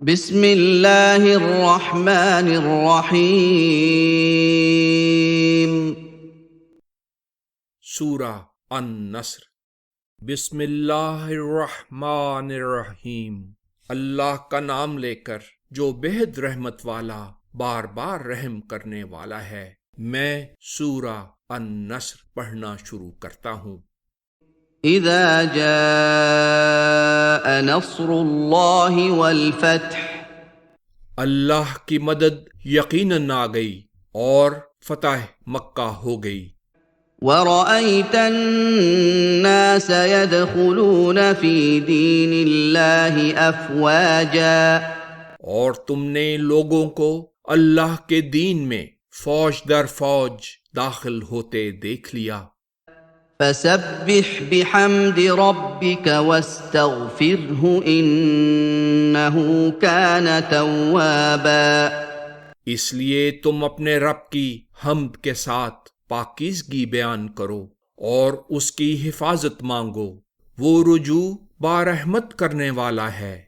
بسم اللہ الرحمن الرحیم۔ سورہ النصر۔ بسم اللہ الرحمن الرحیم، اللہ کا نام لے کر جو بہت رحمت والا بار بار رحم کرنے والا ہے۔ میں سورہ النصر پڑھنا شروع کرتا ہوں۔ اذا جاء نصر اللہ والفتح، اللہ کی مدد یقیناً آ گئی اور فتح مکہ ہو گئی۔ ورأيت الناس يدخلون في دين الله افواجا، اور تم نے لوگوں کو اللہ کے دین میں فوج در فوج داخل ہوتے دیکھ لیا۔ فسبح بحمد ربك واستغفره انه كان توابا۔ اس لیے تم اپنے رب کی حمد کے ساتھ پاکیزگی بیان کرو اور اس کی حفاظت مانگو، وہ رجوع بارحمت کرنے والا ہے۔